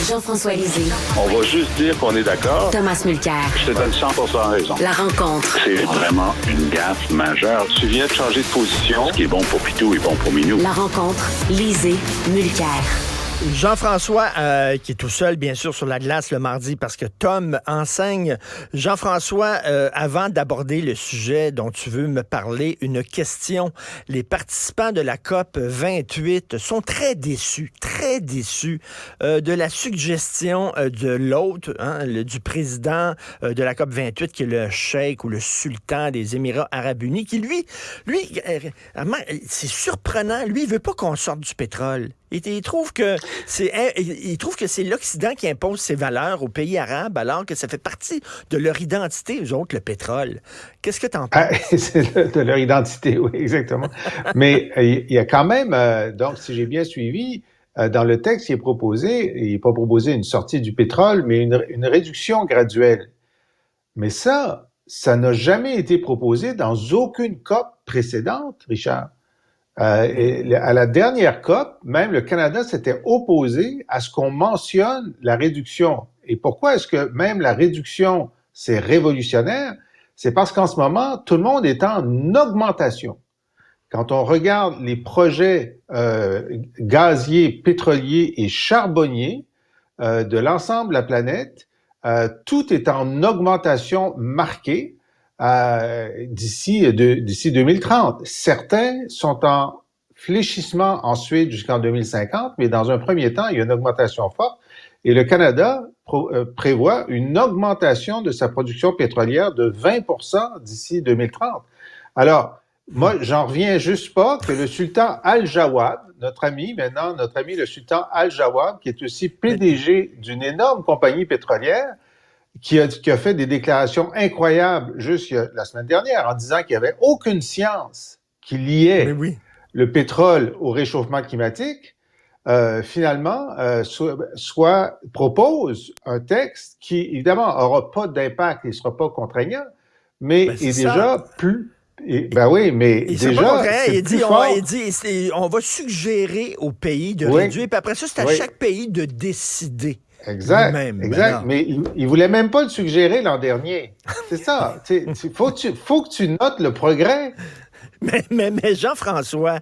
Jean-François Lisée. On va juste dire qu'on est d'accord. Thomas Mulcair. Je te donne 100% raison. La rencontre. C'est vraiment une gaffe majeure. Tu viens de changer de position. Ce qui est bon pour Pitou est bon pour Minou. La rencontre. Lisée. Mulcair. Jean-François, qui est tout seul, bien sûr, sur la glace le mardi parce que Tom enseigne. Jean-François, avant d'aborder le sujet dont tu veux me parler, une question. Les participants de la COP 28 sont très déçus de la suggestion de l'hôte, du président de la COP 28, qui est le cheikh ou le sultan des Émirats arabes unis, qui lui, c'est surprenant, lui, il veut pas qu'on sorte du pétrole. Il trouve que c'est l'Occident qui impose ses valeurs aux pays arabes, alors que ça fait partie de leur identité, eux autres, le pétrole. Qu'est-ce que tu en penses? C'est de leur identité, oui, exactement. Mais il y a quand même, donc, si j'ai bien suivi, dans le texte qui est proposé, il n'est pas proposé une sortie du pétrole, mais une réduction graduelle. Mais ça n'a jamais été proposé dans aucune COP précédente, Richard. À la dernière COP, même le Canada s'était opposé à ce qu'on mentionne la réduction. Et pourquoi est-ce que même la réduction, c'est révolutionnaire? C'est parce qu'en ce moment, tout le monde est en augmentation. Quand on regarde les projets gaziers, pétroliers et charbonniers de l'ensemble de la planète, tout est en augmentation marquée. D'ici 2030. Certains sont en fléchissement ensuite jusqu'en 2050, mais dans un premier temps, il y a une augmentation forte. Et le Canada prévoit une augmentation de sa production pétrolière de 20% d'ici 2030. Alors, moi, j'en reviens juste pas que le sultan Al-Jawad, notre ami le sultan Al-Jawad, qui est aussi PDG d'une énorme compagnie pétrolière, qui a fait des déclarations incroyables juste la semaine dernière en disant qu'il n'y avait aucune science qui liait le pétrole au réchauffement climatique, finalement, propose un texte qui, évidemment, n'aura pas d'impact, il ne sera pas contraignant, mais est déjà plus... mais déjà, il dit, on va suggérer aux pays de réduire, puis après ça, c'est à chaque pays de décider. Exact. Mais il voulait même pas le suggérer l'an dernier. C'est ça. Faut que tu notes le progrès. Mais Jean-François,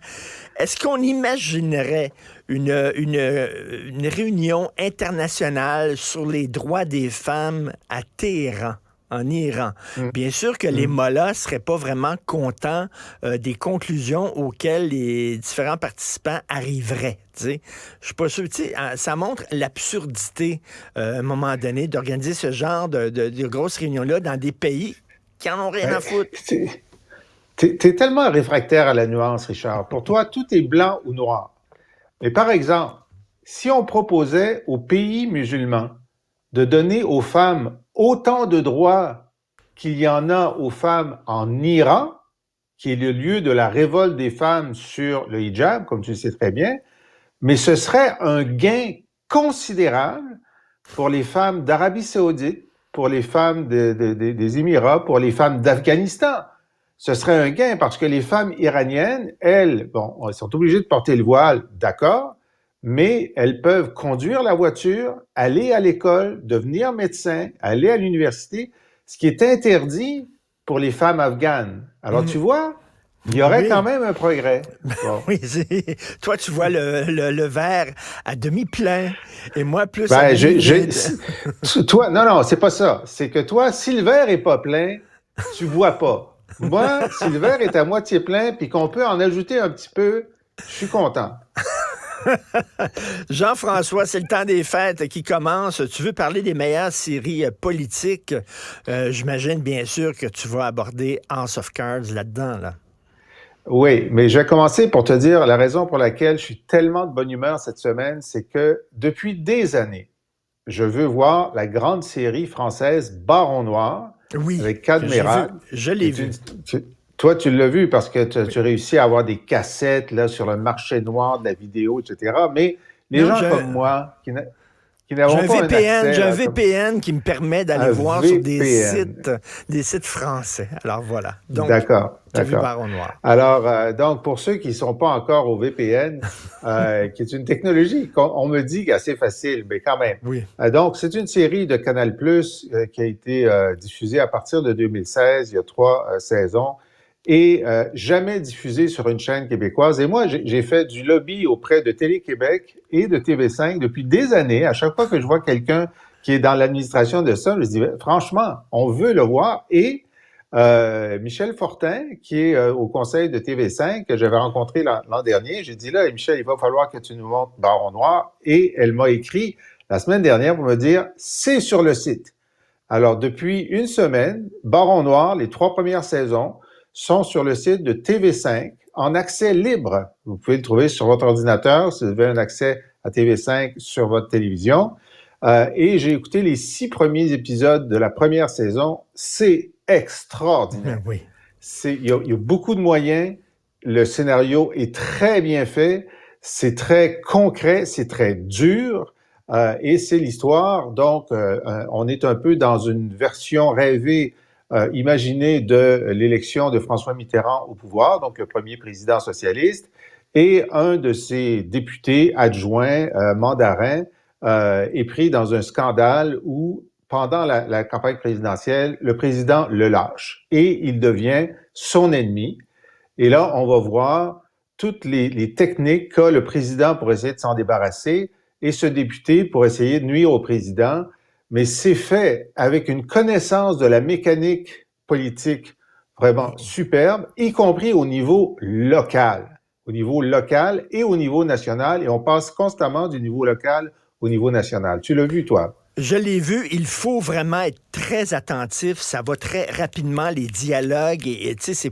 est-ce qu'on imaginerait une réunion internationale sur les droits des femmes à Téhéran, en Iran? Bien sûr que les mollahs ne seraient pas vraiment contents des conclusions auxquelles les différents participants arriveraient. Je suis pas sûr. Ça montre l'absurdité, à un moment donné, d'organiser ce genre de grosses réunions-là dans des pays qui en ont rien à foutre. T'es tellement réfractaire à la nuance, Richard. Pour toi, tout est blanc ou noir. Mais par exemple, si on proposait aux pays musulmans de donner aux femmes autant de droits qu'il y en a aux femmes en Iran, qui est le lieu de la révolte des femmes sur le hijab, comme tu le sais très bien, mais ce serait un gain considérable pour les femmes d'Arabie Saoudite, pour les femmes des Émirats, pour les femmes d'Afghanistan. Ce serait un gain parce que les femmes iraniennes, elles sont obligées de porter le voile, d'accord, mais elles peuvent conduire la voiture, aller à l'école, devenir médecin, aller à l'université, ce qui est interdit pour les femmes afghanes. Alors, tu vois, il y aurait quand même un progrès. Bon. Oui, toi, tu vois le verre à demi-plein et moi, plus à demi-vide. Toi, non, c'est pas ça. C'est que toi, si le verre est pas plein, tu vois pas. Moi, si le verre est à moitié plein puis qu'on peut en ajouter un petit peu, je suis content. Jean-François, c'est le temps des fêtes qui commence. Tu veux parler des meilleures séries politiques. J'imagine bien sûr que tu vas aborder House of Cards là-dedans, là. Oui, mais je vais commencer pour te dire la raison pour laquelle je suis tellement de bonne humeur cette semaine, c'est que depuis des années, je veux voir la grande série française Baron Noir avec Cadmerade. Je l'ai vu. Toi, tu l'as vu parce que tu as réussi à avoir des cassettes là, sur le marché noir de la vidéo, etc. Mais les gens comme moi qui n'avons pas un accès... J'ai un là, VPN qui me permet d'aller un voir sur VPN. des sites français. Alors voilà. Donc, D'accord, tu as vu d'accord. Baron Noir. Alors, donc, pour ceux qui ne sont pas encore au VPN, qui est une technologie qu'on me dit assez facile, mais quand même. Oui. Donc, c'est une série de Canal+, qui a été diffusée à partir de 2016, il y a 3 saisons, et jamais diffusée sur une chaîne québécoise. Et moi, j'ai fait du lobby auprès de Télé-Québec et de TV5 depuis des années. À chaque fois que je vois quelqu'un qui est dans l'administration de ça, je dis, franchement, on veut le voir. Et Michel Fortin, qui est au conseil de TV5, que j'avais rencontré l'an dernier, j'ai dit là, Michel, il va falloir que tu nous montres Baron Noir. Et elle m'a écrit la semaine dernière pour me dire, c'est sur le site. Alors, depuis une semaine, Baron Noir, les 3 premières saisons, sont sur le site de TV5 en accès libre. Vous pouvez le trouver sur votre ordinateur si vous avez un accès à TV5 sur votre télévision. Et j'ai écouté les 6 premiers épisodes de la première saison. C'est extraordinaire. Oui. Il y a beaucoup de moyens. Le scénario est très bien fait. C'est très concret. C'est très dur. Et c'est l'histoire. Donc, on est un peu dans une version rêvée, imaginée de l'élection de François Mitterrand au pouvoir, donc le premier président socialiste, et un de ses députés adjoints, mandarins, est pris dans un scandale où, pendant la campagne présidentielle, le président le lâche et il devient son ennemi. Et là, on va voir toutes les techniques qu'a le président pour essayer de s'en débarrasser et ce député pour essayer de nuire au président. Mais c'est fait avec une connaissance de la mécanique politique vraiment superbe, y compris au niveau local. Au niveau local et au niveau national. Et on passe constamment du niveau local au niveau national. Tu l'as vu, toi? Je l'ai vu, il faut vraiment être très attentif, ça va très rapidement, les dialogues, et tu sais,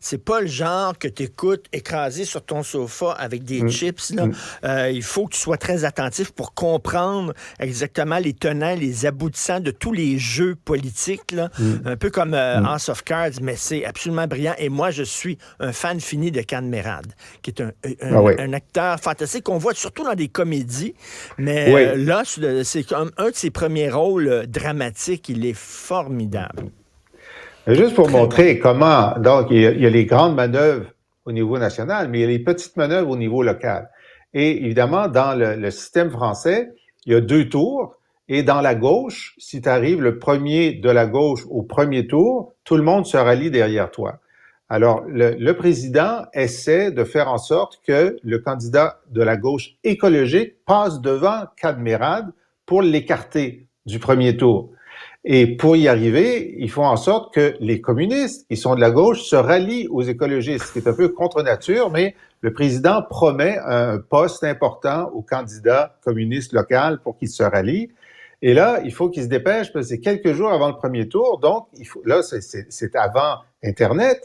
c'est pas le genre que tu écoutes écrasé sur ton sofa avec des chips, là. Il faut que tu sois très attentif pour comprendre exactement les tenants, les aboutissants de tous les jeux politiques, là. Un peu comme House of Cards, mais c'est absolument brillant, et moi, je suis un fan fini de Cadmerade, qui est un acteur fantastique qu'on voit surtout dans des comédies, mais là, c'est comme un de ses premiers rôles dramatiques, il est formidable. Juste pour montrer comment, donc, il y a les grandes manœuvres au niveau national, mais il y a les petites manœuvres au niveau local. Et évidemment, dans le système français, il y a 2 tours, et dans la gauche, si tu arrives le premier de la gauche au premier tour, tout le monde se rallie derrière toi. Alors, le président essaie de faire en sorte que le candidat de la gauche écologique passe devant Cadmerade pour l'écarter du premier tour. Et pour y arriver, ils font en sorte que les communistes, qui sont de la gauche, se rallient aux écologistes, ce qui est un peu contre nature, mais le président promet un poste important au candidat communiste local pour qu'il se rallie. Et là, il faut qu'il se dépêche parce que c'est quelques jours avant le premier tour. Donc, là, c'est avant Internet.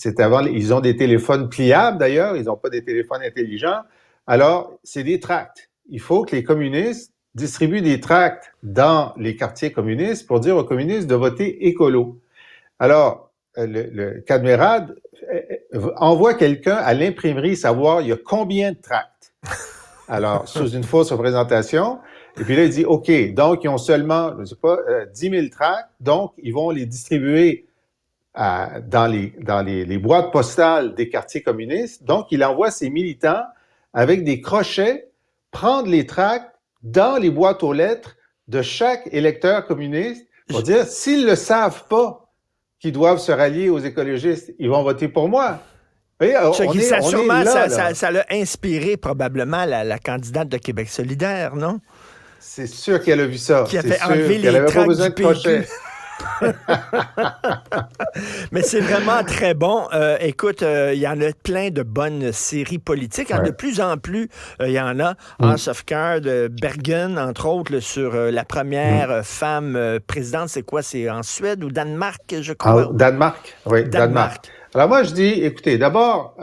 Ils ont des téléphones pliables d'ailleurs. Ils n'ont pas des téléphones intelligents. Alors, c'est des tracts. Il faut que les communistes distribue des tracts dans les quartiers communistes pour dire aux communistes de voter écolo. Alors, le Cadmerade envoie quelqu'un à l'imprimerie savoir il y a combien de tracts. Alors, sous une fausse représentation. Et puis là, il dit, OK, donc ils ont seulement, je ne sais pas, 10 000 tracts, donc ils vont les distribuer dans les boîtes postales des quartiers communistes. Donc, il envoie ses militants avec des crochets prendre les tracts dans les boîtes aux lettres de chaque électeur communiste pour dire, s'ils ne le savent pas qu'ils doivent se rallier aux écologistes, ils vont voter pour moi. Voyez, ça l'a inspiré probablement la candidate de Québec solidaire, non? C'est sûr qu'elle a vu ça. Qui a fait enlever les tracts du PQ. Mais c'est vraiment très bon. Écoute, il y en a plein de bonnes séries politiques. De plus en plus, il y en a. House of Cards, Bergen, entre autres, sur la première femme présidente. C'est quoi? C'est en Suède ou Danemark, je crois? Danemark, oui, Danemark. Alors moi, je dis, écoutez, d'abord,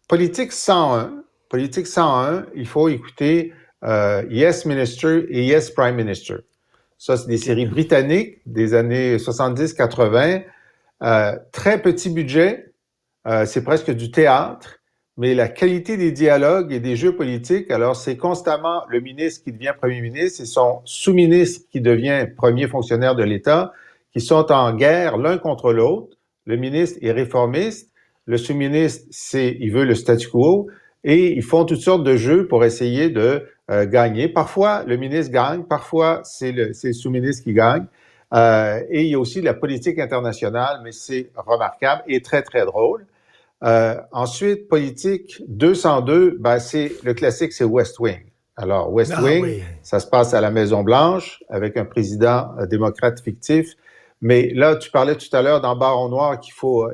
Politique 101, il faut écouter Yes Minister et Yes Prime Minister. Ça, c'est des séries britanniques des années 70-80. Très petit budget. C'est presque du théâtre. mais la qualité des dialogues et des jeux politiques, alors c'est constamment le ministre qui devient premier ministre et son sous-ministre qui devient premier fonctionnaire de l'État, qui sont en guerre l'un contre l'autre. Le ministre est réformiste, le sous-ministre, il veut le statu quo, et ils font toutes sortes de jeux pour essayer de gagner. Parfois, le ministre gagne, parfois, c'est le sous-ministre qui gagne. Et il y a aussi la politique internationale, mais c'est remarquable et très, très drôle. Ensuite, politique 202, ben c'est le classique, c'est West Wing. Alors, West Wing, oui. Ça se passe à la Maison-Blanche avec un président démocrate fictif. Mais là, tu parlais tout à l'heure dans Baron Noir qu'il faut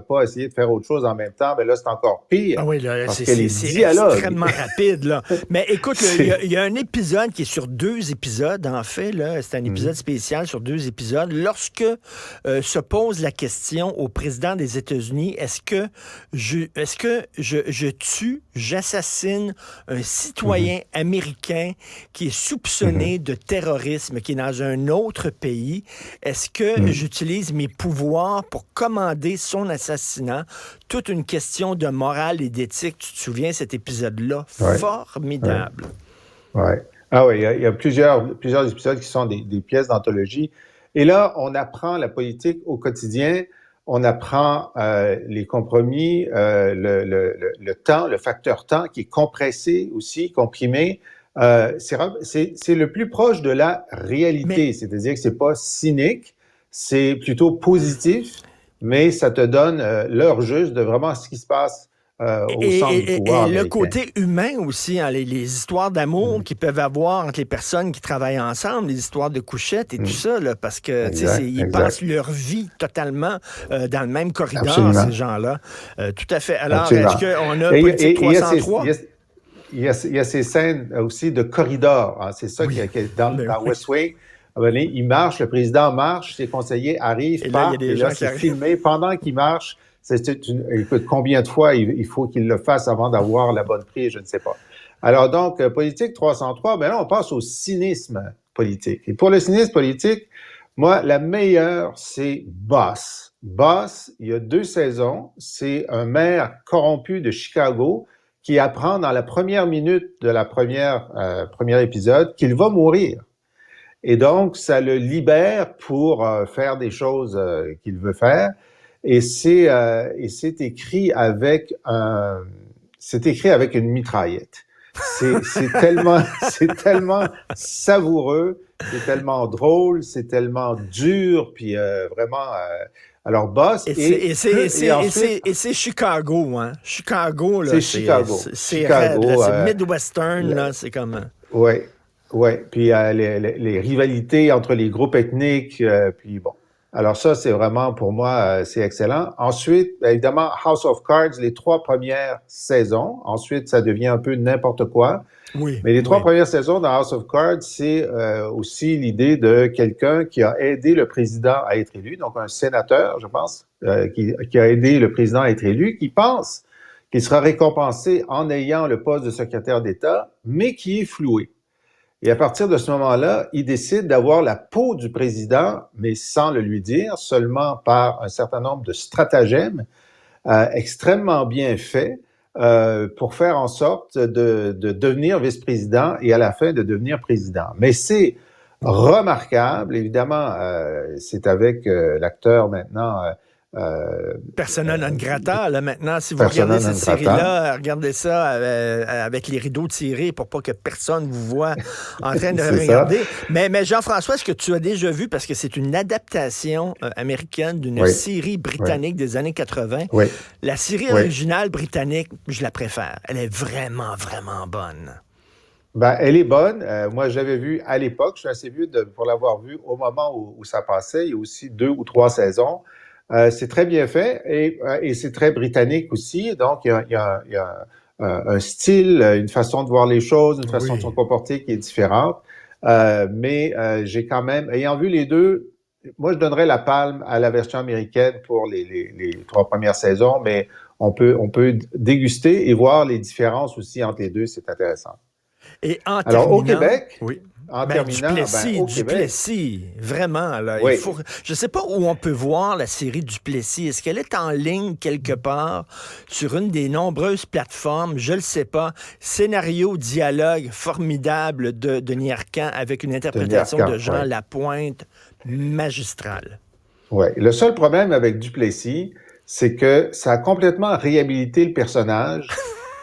pas essayer de faire autre chose en même temps. Mais là, c'est encore pire. Ah oui, là, parce c'est, que les dialogues... extrêmement rapide, là. Mais écoute, il y a un épisode qui est sur 2 épisodes, en fait, là. C'est un épisode spécial sur 2 épisodes. Lorsque se pose la question au président des États-Unis, est-ce que je tue, j'assassine un citoyen américain qui est soupçonné de terrorisme, qui est dans un autre pays? Est-ce que j'utilise mes pouvoirs pour commander son assassinat? Toute une question de morale et d'éthique. Tu te souviens de cet épisode-là? Ouais. Formidable. Ouais. Ah oui, il y a plusieurs épisodes qui sont des pièces d'anthologie. Et là, on apprend la politique au quotidien. On apprend les compromis, le temps, le facteur temps qui est compressé aussi, comprimé. C'est le plus proche de la réalité, c'est-à-dire que c'est pas cynique, c'est plutôt positif, mais ça te donne l'heure juste de vraiment ce qui se passe au centre du pouvoir américain. Le côté humain aussi, hein, les histoires d'amour qu'ils peuvent avoir entre les personnes qui travaillent ensemble, les histoires de couchettes et tout ça, là, parce que ils passent leur vie totalement dans le même corridor, Absolument. Ces gens-là. Tout à fait. Alors, Absolument. Est-ce qu'on a politique 303? Il y a ces scènes aussi de corridor. Hein. C'est ça qui est dans West Wing. Il marche, le président marche, ses conseillers arrivent, partent, et là, c'est filmé. Pendant qu'il marche, écoute, combien de fois il faut qu'il le fasse avant d'avoir la bonne prise, je ne sais pas. Alors donc, politique 303, ben là, on passe au cynisme politique. Et pour le cynisme politique, moi, la meilleure, c'est Boss. Boss, il y a 2 saisons, c'est un maire corrompu de Chicago qui apprend dans la première minute de la premier épisode qu'il va mourir. Et donc, ça le libère pour faire des choses qu'il veut faire. Et c'est écrit avec une mitraillette. C'est tellement savoureux, c'est tellement drôle, c'est tellement dur, puis vraiment. Alors, Boss et c'est Chicago, hein. Chicago, là. C'est Chicago. C'est Midwestern, là. C'est comme. Oui. Puis les rivalités entre les groupes ethniques, puis bon. Alors ça, c'est vraiment, pour moi, c'est excellent. Ensuite, évidemment, House of Cards, les 3 premières saisons. Ensuite, ça devient un peu n'importe quoi. Oui. Mais les 3 premières saisons dans House of Cards, c'est aussi l'idée de quelqu'un qui a aidé le président à être élu, donc un sénateur, je pense, qui a aidé le président à être élu, qui pense qu'il sera récompensé en ayant le poste de secrétaire d'État, mais qui est floué. Et à partir de ce moment-là, il décide d'avoir la peau du président, mais sans le lui dire, seulement par un certain nombre de stratagèmes extrêmement bien faits pour faire en sorte de devenir vice-président et à la fin de devenir président. Mais c'est remarquable, évidemment, c'est avec l'acteur maintenant... Persona non grata, là, maintenant. Si vous regardez cette série-là, regardez ça avec les rideaux tirés pour pas que personne vous voit en train de regarder. Mais Jean-François, est-ce que tu as déjà vu, parce que c'est une adaptation américaine d'une série britannique des années 80. Oui. La série originale britannique, je la préfère. Elle est vraiment, vraiment bonne. Ben, elle est bonne. Moi, j'avais vu à l'époque, je suis assez vieux pour l'avoir vu au moment où ça passait. Il y a aussi 2 ou 3 saisons. C'est très bien fait et c'est très britannique aussi. Donc, il y a un style, une façon de voir les choses, une façon de se comporter qui est différente. Mais j'ai quand même, ayant vu les 2, moi, je donnerais la palme à la version américaine pour les 3 premières saisons, mais on peut déguster et voir les différences aussi entre les 2. C'est intéressant. Et Alors, au Québec... Oui. en terminant, au Québec... Duplessis, vraiment. Là, Oui. Je ne sais pas où on peut voir la série Duplessis. Est-ce qu'elle est en ligne quelque part sur une des nombreuses plateformes? Je ne le sais pas. Scénario, dialogue formidable de Denis Arcand avec une interprétation de Jean Lapointe magistrale. Oui. Le seul problème avec Duplessis, c'est que ça a complètement réhabilité le personnage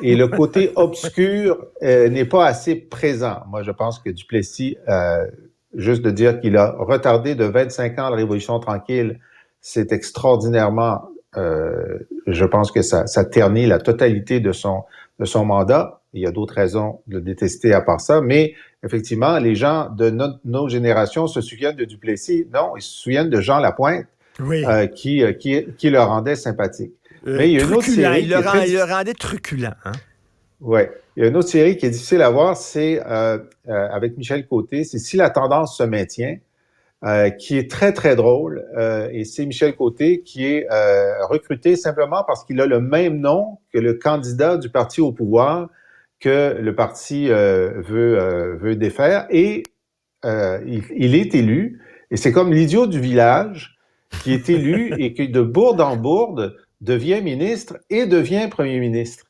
et le côté obscur n'est pas assez présent. Moi, je pense que Duplessis, juste de dire qu'il a retardé de 25 ans la Révolution tranquille, c'est extraordinairement, je pense que ça ternit la totalité de son mandat. Il y a d'autres raisons de le détester à part ça, mais effectivement, les gens de nos générations se souviennent de Duplessis. Non, ils se souviennent de Jean Lapointe, oui. qui le rendait sympathique. Mais il y a une autre série il le rendait truculent. Hein? Oui. Il y a une autre série qui est difficile à voir, c'est avec Michel Côté, c'est Si la tendance se maintient, qui est très, très drôle. Et c'est Michel Côté qui est recruté simplement parce qu'il a le même nom que le candidat du parti au pouvoir que le parti veut défaire. Et il est élu. Et c'est comme l'idiot du village qui est élu et qui, de bourde en bourde, devient ministre et devient premier ministre.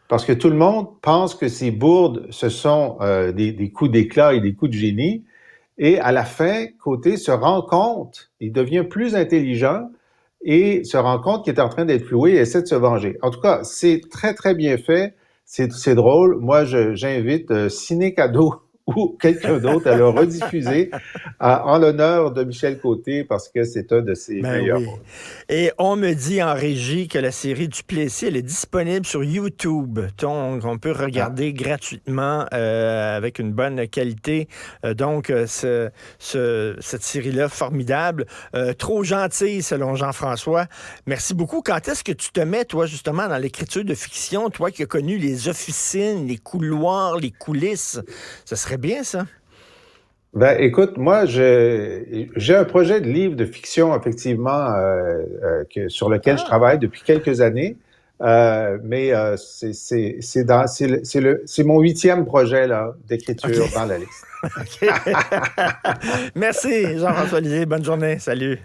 Parce que tout le monde pense que ces bourdes, ce sont des coups d'éclat et des coups de génie. Et à la fin, Côté se rend compte, il devient plus intelligent et se rend compte qu'il est en train d'être floué et essaie de se venger. En tout cas, c'est très, très bien fait. C'est drôle. Moi, j'invite Ciné Cadeau ou quelqu'un d'autre à le rediffuser en l'honneur de Michel Côté parce que c'est un de ses meilleurs rôles. Et on me dit en régie que la série Duplessis, elle est disponible sur YouTube. Donc, on peut regarder gratuitement avec une bonne qualité. Donc, cette série-là, formidable. Trop gentille, selon Jean-François. Merci beaucoup. Quand est-ce que tu te mets, toi, justement, dans l'écriture de fiction, toi qui as connu les officines, les couloirs, les coulisses? Ça serait bien, ça. Ben, écoute, moi, j'ai un projet de livre de fiction, effectivement, sur lequel je travaille depuis quelques années. Mais c'est mon 8e projet là d'écriture dans la liste. Merci, Jean-François Lisée. Bonne journée. Salut.